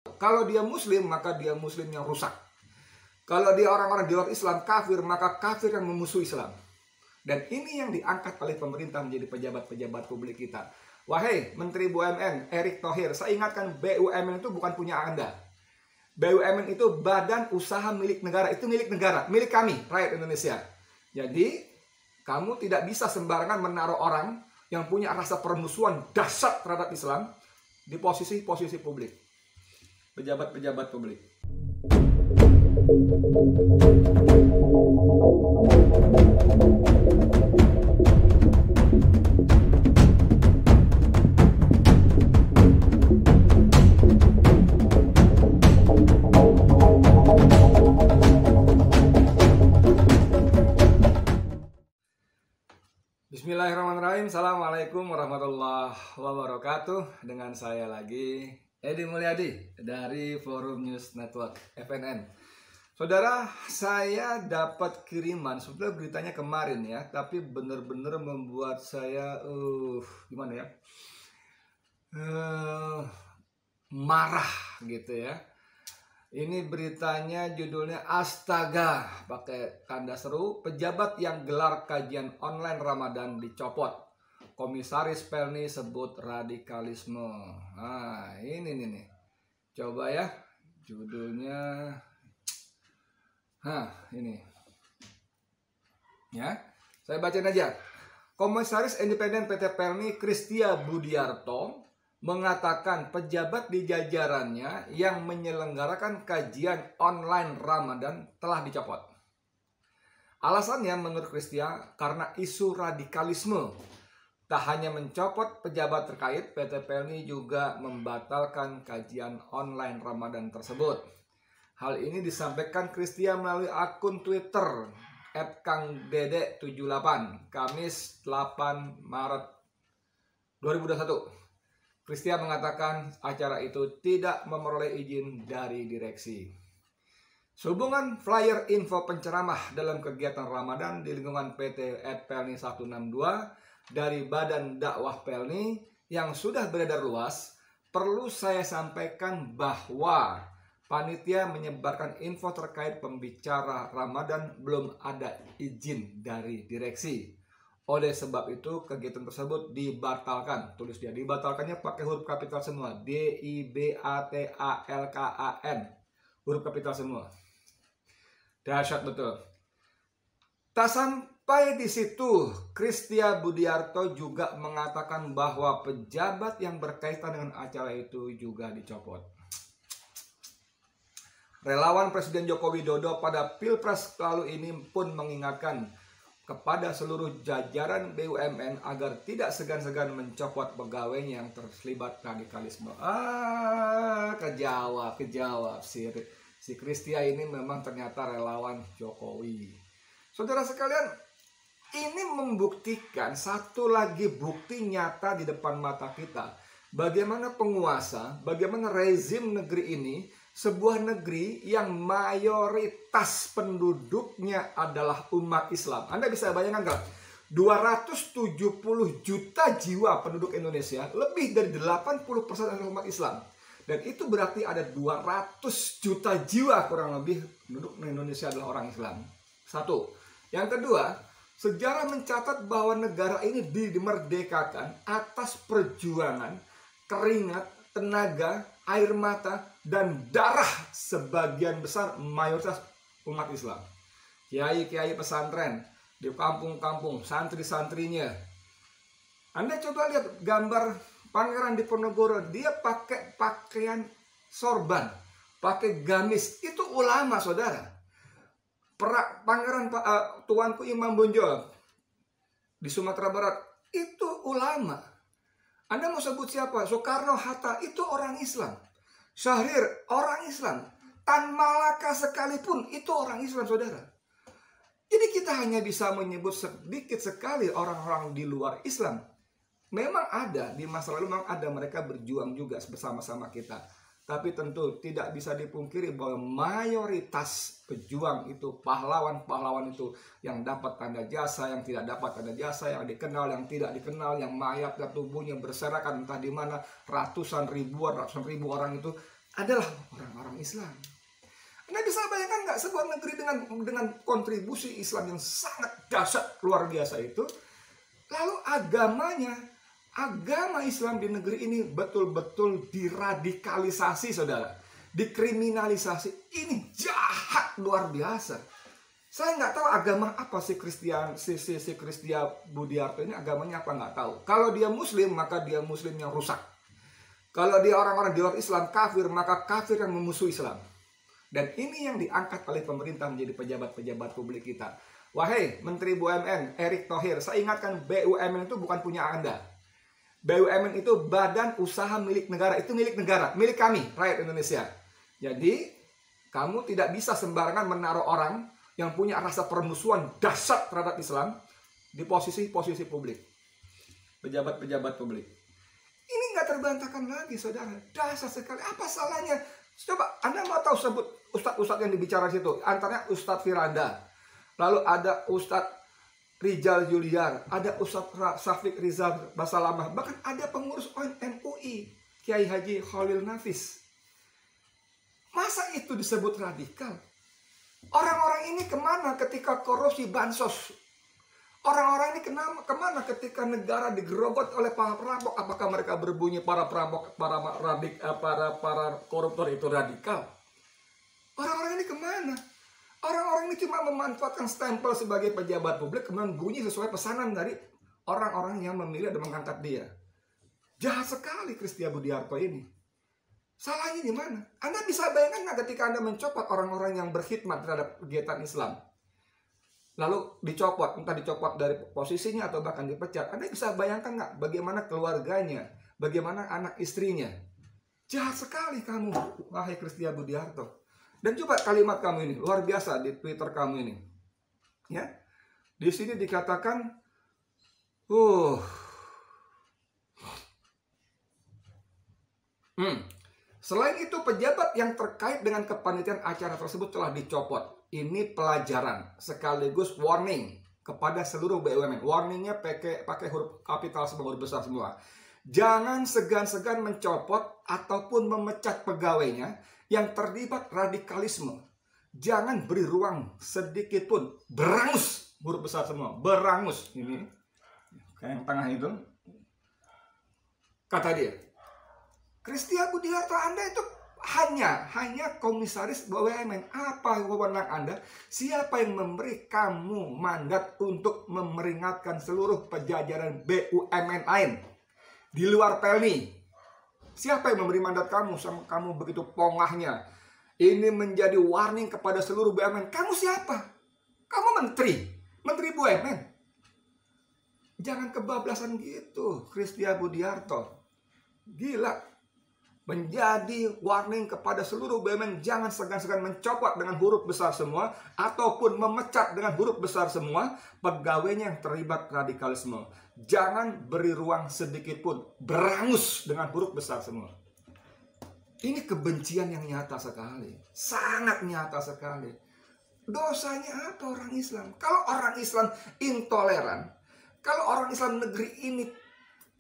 Kalau dia muslim, maka dia muslim yang rusak. Kalau dia orang-orang di luar Islam kafir, maka kafir yang memusuhi Islam. Dan ini yang diangkat oleh pemerintah menjadi pejabat-pejabat publik kita. Wahai Menteri BUMN Erick Thohir, saya ingatkan BUMN itu bukan punya Anda. BUMN itu badan usaha milik negara, itu milik negara, milik kami, rakyat Indonesia. Jadi, kamu tidak bisa sembarangan menaruh orang yang punya rasa permusuhan dahsyat terhadap Islam di posisi-posisi publik. Pejabat-pejabat publik. Bismillahirrahmanirrahim. Assalamualaikum warahmatullahi wabarakatuh. Dengan saya lagi Edi Mulyadi dari Forum News Network FNN. Saudara, saya dapat kiriman, sebenarnya beritanya kemarin ya, tapi benar-benar membuat saya gimana ya, marah gitu ya. Ini beritanya judulnya Astaga, pakai tanda seru, pejabat yang gelar kajian online Ramadan dicopot. Komisaris Pelni sebut radikalisme. Nah, ini nih. Coba ya, judulnya. Ini. Ya, saya bacain aja. Komisaris Independen PT Pelni Kristia Budiarto mengatakan pejabat di jajarannya yang menyelenggarakan kajian online Ramadan telah dicopot. Alasannya menurut Kristia karena isu radikalisme. Tak hanya mencopot pejabat terkait, PT Pelni juga membatalkan kajian online Ramadan tersebut. Hal ini disampaikan Kristia melalui akun Twitter @kangdede78 Kamis 8 Maret 2021. Kristia mengatakan acara itu tidak memperoleh izin dari direksi. Sehubungan flyer info penceramah dalam kegiatan Ramadan di lingkungan PT Pelni 162 dari Badan Dakwah Pelni yang sudah beredar luas, perlu saya sampaikan bahwa panitia menyebarkan info terkait pembicara Ramadan belum ada izin dari direksi. Oleh sebab itu, kegiatan tersebut dibatalkan. Tulis dia, dibatalkannya pakai huruf kapital semua. DIBATALKAN. Huruf kapital semua. Dahsyat betul. Tak sampai di situ, Kristia Budiarto juga mengatakan bahwa pejabat yang berkaitan dengan acara itu juga dicopot. Relawan Presiden Joko Widodo pada Pilpres lalu ini pun mengingatkan kepada seluruh jajaran BUMN agar tidak segan-segan mencopot pegawainya yang terlibat radikalisme. Kejawab si Kristia ini memang ternyata relawan Jokowi. Saudara sekalian, ini membuktikan satu lagi bukti nyata di depan mata kita. Bagaimana penguasa, bagaimana rezim negeri ini, sebuah negeri yang mayoritas penduduknya adalah umat Islam. Anda bisa bayangkan nggak? 270 juta jiwa penduduk Indonesia, lebih dari 80% adalah umat Islam. Dan itu berarti ada 200 juta jiwa kurang lebih penduduk Indonesia adalah orang Islam. Satu. Yang kedua, sejarah mencatat bahwa negara ini dimerdekakan atas perjuangan, keringat, tenaga, air mata, dan darah sebagian besar mayoritas umat Islam. Kiai-kiai pesantren, di kampung-kampung, santri-santrinya. Anda coba lihat gambar Pangeran Diponegoro, dia pakai pakaian sorban, pakai gamis, itu ulama saudara. Pangeran Tuanku Imam Bonjol di Sumatera Barat, itu ulama. Anda mau sebut siapa? Soekarno, Hatta, itu orang Islam. Syahrir, orang Islam. Tan Malaka sekalipun, itu orang Islam, saudara. Jadi kita hanya bisa menyebut sedikit sekali orang-orang di luar Islam. Memang ada, di masa lalu memang ada mereka berjuang juga bersama-sama kita. Tapi tentu tidak bisa dipungkiri bahwa mayoritas pejuang itu, pahlawan-pahlawan itu yang dapat tanda jasa, yang tidak dapat tanda jasa, yang dikenal, yang tidak dikenal, yang mayat dan tubuhnya berserakan entah di mana, ratusan ribu orang itu adalah orang-orang Islam. Anda bisa bayangkan nggak sebuah negeri dengan kontribusi Islam yang sangat dahsyat luar biasa itu, lalu agama Islam di negeri ini betul-betul diradikalisasi, saudara, dikriminalisasi. Ini jahat luar biasa. Saya nggak tahu agama apa si Kristia Budiarto ini, agamanya apa nggak tahu. Kalau dia Muslim, maka dia Muslim yang rusak. Kalau dia orang-orang di luar Islam kafir, maka kafir yang memusuhi Islam. Dan ini yang diangkat oleh pemerintah menjadi pejabat-pejabat publik kita. Wahai Menteri BUMN Erick Thohir, saya ingatkan, BUMN itu bukan punya Anda. BUMN itu badan usaha milik negara, itu milik negara, milik kami, rakyat Indonesia. Jadi, kamu tidak bisa sembarangan menaruh orang yang punya rasa permusuhan dahsyat terhadap Islam di posisi-posisi publik. Pejabat-pejabat publik. Ini nggak terbantahkan lagi, saudara. Dahsyat sekali. Apa salahnya? Coba, Anda mau tahu sebut ustadz-ustadz yang dibicara situ. Antaranya Ustadz Firanda. Lalu ada Ustadz Rijal Juliar. Ada Ustadz Syafiq Rizal Basalamah. Bahkan ada pengurus MUI, Kiai Haji Khalil Nafis. Masa itu disebut radikal? Orang-orang ini kemana ketika korupsi bansos? Orang-orang ini kemana ketika negara digerogot oleh para perampok? Apakah mereka berbunyi para perampok, para koruptor itu radikal? Orang-orang ini kemana? Orang-orang ini cuma memanfaatkan stempel sebagai pejabat publik, kemudian bunyi sesuai pesanan dari orang-orang yang memilih dan mengangkat dia. Jahat sekali Kristia Budiarto ini. Salahnya di mana? Anda bisa bayangkan nggak ketika Anda mencopot orang-orang yang berkhidmat terhadap kegiatan Islam? Lalu dicopot, entah dicopot dari posisinya atau bahkan dipecat. Anda bisa bayangkan nggak bagaimana keluarganya, bagaimana anak istrinya? Jahat sekali kamu, wahai Kristia Budiarto. Dan coba kalimat kamu ini, luar biasa di Twitter kamu ini. Ya, di sini dikatakan, Selain itu, pejabat yang terkait dengan kepanitiaan acara tersebut telah dicopot. Ini pelajaran sekaligus warning kepada seluruh BUMN. Warningnya pakai huruf kapital semua, huruf besar semua. Jangan segan-segan mencopot ataupun memecat pegawainya yang terlibat radikalisme. Jangan beri ruang sedikit pun. Berangus, huruf besar semua. Berangus. Ini kayak yang tengah itu. Kata dia, Kristia Budiarto, Anda itu hanya komisaris BUMN. Apa wewenang Anda? Siapa yang memberi kamu mandat untuk memperingatkan seluruh pejajaran BUMN lain di luar Pelni? Siapa yang memberi mandat kamu? Sama kamu begitu pongahnya. Ini menjadi warning kepada seluruh BUMN. Kamu siapa? Kamu menteri BUMN. Jangan kebablasan gitu, Kristia Budiarto. Gila. Menjadi warning kepada seluruh BUMN, jangan segan-segan mencopot dengan huruf besar semua ataupun memecat dengan huruf besar semua pegawainya yang terlibat radikalisme. Jangan beri ruang sedikit pun. Berangus dengan huruf besar semua. Ini kebencian yang nyata sekali, sangat nyata sekali. Dosanya apa orang Islam? Kalau orang Islam intoleran, kalau orang Islam negeri ini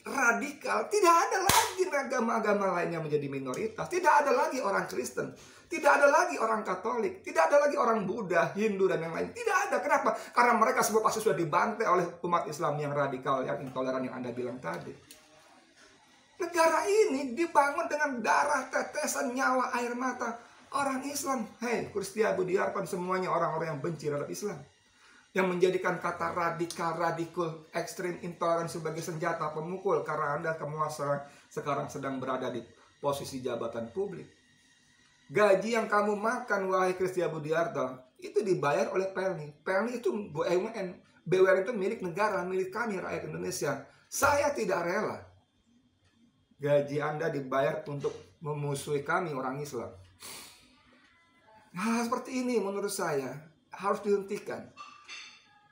radikal, tidak ada lagi agama-agama lainnya menjadi minoritas. Tidak ada lagi orang Kristen, tidak ada lagi orang Katolik, tidak ada lagi orang Buddha, Hindu, dan yang lain. Tidak ada. Kenapa? Karena mereka semua pasti sudah dibantai oleh umat Islam yang radikal, yang intoleran yang Anda bilang tadi. Negara ini dibangun dengan darah, tetesan, nyawa, air mata orang Islam. Hei, Kristia Budiarto, semuanya orang-orang yang benci terhadap Islam, yang menjadikan kata radikal, ekstrim, intoleran sebagai senjata pemukul karena Anda sekarang sedang berada di posisi jabatan publik. Gaji yang kamu makan, wahai Kristia Budiarto, itu dibayar oleh Pelni. Pelni itu BUMN. BUMN itu milik negara, milik kami, rakyat Indonesia. Saya tidak rela gaji Anda dibayar untuk memusuhi kami, orang Islam. Hal seperti ini menurut saya harus dihentikan.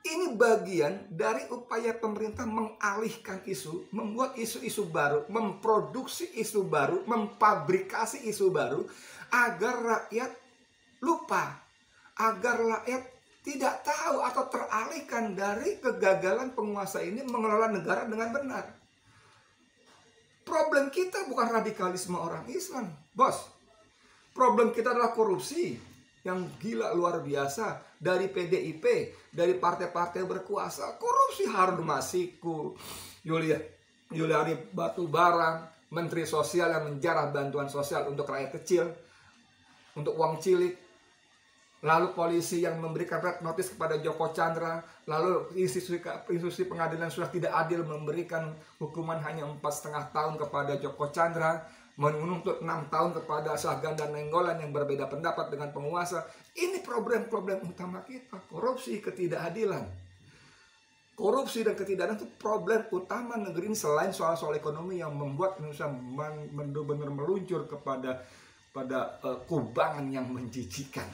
Ini bagian dari upaya pemerintah mengalihkan isu, membuat isu-isu baru, memproduksi isu baru, memfabrikasi isu baru, agar rakyat lupa, agar rakyat tidak tahu atau teralihkan dari kegagalan penguasa ini mengelola negara dengan benar. Problem kita bukan radikalisme orang Islam, bos. Problem kita adalah korupsi yang gila luar biasa. Dari PDIP, dari partai-partai berkuasa. Korupsi Harun Masiku, Yuliari Batubara, Menteri Sosial yang menjarah bantuan sosial untuk rakyat kecil, untuk uang cilik. Lalu polisi yang memberikan red notice kepada Joko Chandra. Lalu institusi pengadilan sudah tidak adil memberikan hukuman hanya 4,5 tahun kepada Joko Chandra, menuntut 6 tahun kepada Syahganda Nainggolan yang berbeda pendapat dengan penguasa. Ini problem-problem utama kita. Korupsi, ketidakadilan. Korupsi dan ketidakadilan itu problem utama negeri ini, selain soal-soal ekonomi yang membuat Indonesia benar-benar meluncur kepada kubangan yang menjijikan.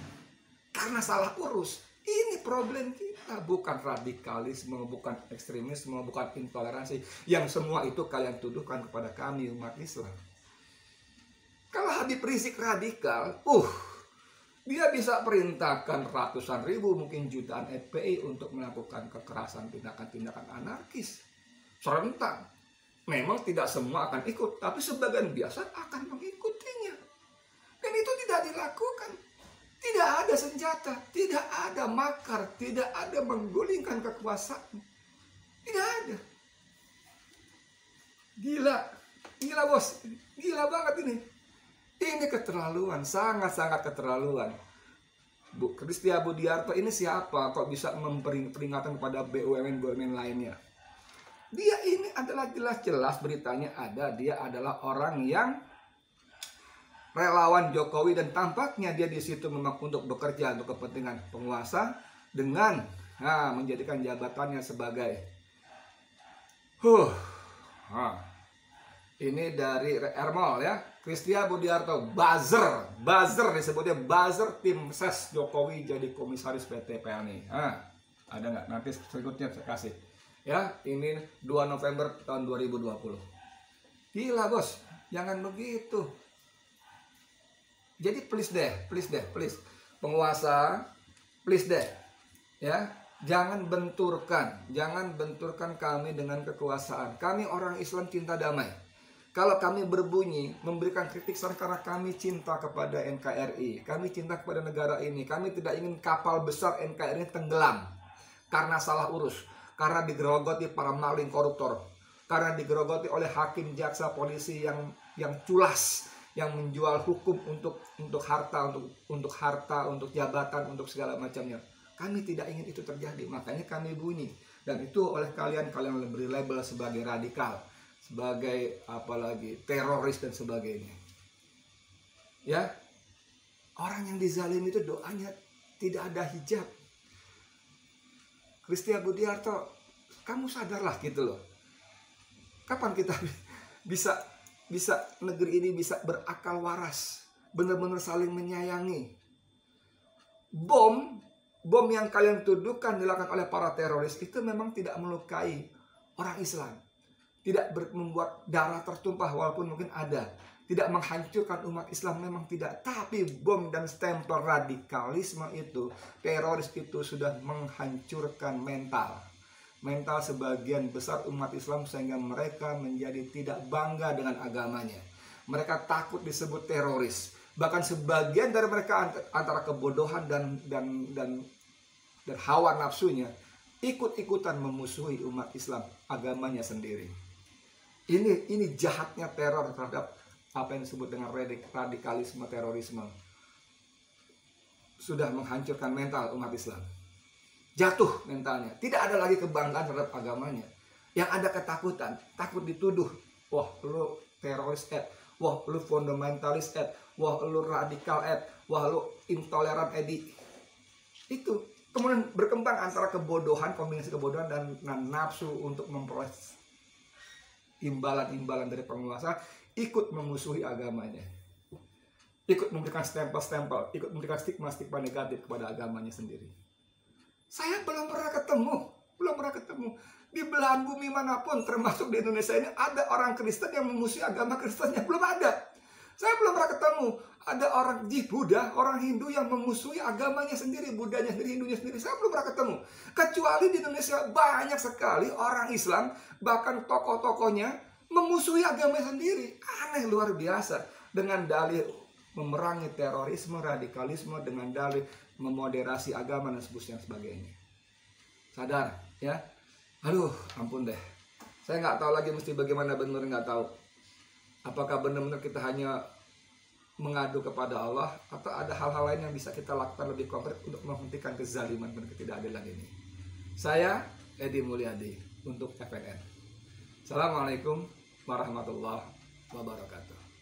Karena salah urus. Ini problem kita. Bukan radikalisme, bukan ekstremisme, bukan intoleransi. Yang semua itu kalian tuduhkan kepada kami umat Islam. Kalau Habib Rizik radikal, dia bisa perintahkan ratusan ribu, mungkin jutaan FPI untuk melakukan kekerasan, tindakan-tindakan anarkis. Serentak. Memang tidak semua akan ikut, tapi sebagian biasa akan mengikutinya. Dan itu tidak dilakukan. Tidak ada senjata, tidak ada makar, tidak ada menggulingkan kekuasaan. Tidak ada. Gila bos, gila banget ini. Ini keterlaluan, sangat-sangat keterlaluan. Bu Christia Budiarto ini siapa kok bisa memberi peringatan kepada BUMN lainnya? Dia ini adalah jelas-jelas beritanya ada, dia adalah orang yang relawan Jokowi dan tampaknya dia di situ memang untuk bekerja untuk kepentingan penguasa dengan menjadikan jabatannya sebagai ini dari Ermol ya, Christia Budiarto, buzzer disebutnya, buzzer tim ses Jokowi jadi komisaris PT PLN. Ada nggak? Nanti berikutnya saya kasih. Ya, ini 2 November tahun 2020. Gila bos, jangan begitu. Jadi please penguasa, please deh, ya, jangan benturkan kami dengan kekuasaan. Kami orang Islam cinta damai. Kalau kami berbunyi memberikan kritik karena kami cinta kepada NKRI, kami cinta kepada negara ini, kami tidak ingin kapal besar NKRI ini tenggelam karena salah urus, karena digerogoti para maling koruptor, karena digerogoti oleh hakim, jaksa, polisi yang culas, yang menjual hukum untuk harta, untuk jabatan, untuk segala macamnya. Kami tidak ingin itu terjadi, makanya kami bunyi. Dan itu oleh kalian beri label sebagai radikal, sebagai apalagi teroris dan sebagainya. Ya, orang yang dizalimi itu doanya tidak ada hijab. Christia Budiarto, kamu sadarlah gitu loh. Kapan kita bisa negeri ini bisa berakal waras, benar-benar saling menyayangi. Bom yang kalian tuduhkan dilakukan oleh para teroris itu memang tidak melukai orang Islam, tidak membuat darah tertumpah walaupun mungkin ada, tidak menghancurkan umat Islam memang tidak, tapi bom dan stempel radikalisme itu, teroris itu sudah menghancurkan mental sebagian besar umat Islam sehingga mereka menjadi tidak bangga dengan agamanya. Mereka takut disebut teroris. Bahkan sebagian dari mereka antara kebodohan dan hawa nafsunya ikut-ikutan memusuhi umat Islam, agamanya sendiri. Ini jahatnya teror terhadap apa yang disebut dengan radikalisme, terorisme. Sudah menghancurkan mental umat Islam. Jatuh mentalnya, tidak ada lagi kebanggaan terhadap agamanya. Yang ada ketakutan, takut dituduh, wah lu teroris wah lu fundamentalis wah lu radikal wah lu intoleran Itu kemudian berkembang antara kebodohan, kombinasi kebodohan dan nafsu untuk memperoleh imbalan-imbalan dari penguasa, ikut memusuhi agamanya, ikut memberikan stempel-stempel, ikut memberikan stigma-stigma negatif kepada agamanya sendiri. Saya belum pernah ketemu di belahan bumi manapun, termasuk di Indonesia ini, ada orang Kristen yang memusuhi agama Kristennya. Belum ada. Saya belum pernah ketemu ada orang Buddha, orang Hindu yang memusuhi agamanya sendiri, Buddhanya sendiri, Hindunya sendiri. Saya belum pernah ketemu. Kecuali di Indonesia banyak sekali orang Islam, bahkan tokoh-tokohnya memusuhi agamanya sendiri. Aneh luar biasa. Dengan dalih memerangi terorisme, radikalisme dengan dalih memoderasi agama dan sebagainya. Sadar ya. Aduh, ampun deh. Saya nggak tahu lagi mesti bagaimana, benar nggak tahu. Apakah benar-benar kita hanya mengadu kepada Allah atau ada hal-hal lain yang bisa kita lakukan lebih konkret untuk menghentikan kezaliman dan ketidakadilan ini. Saya Edi Mulyadi untuk FNN. Assalamualaikum warahmatullahi wabarakatuh.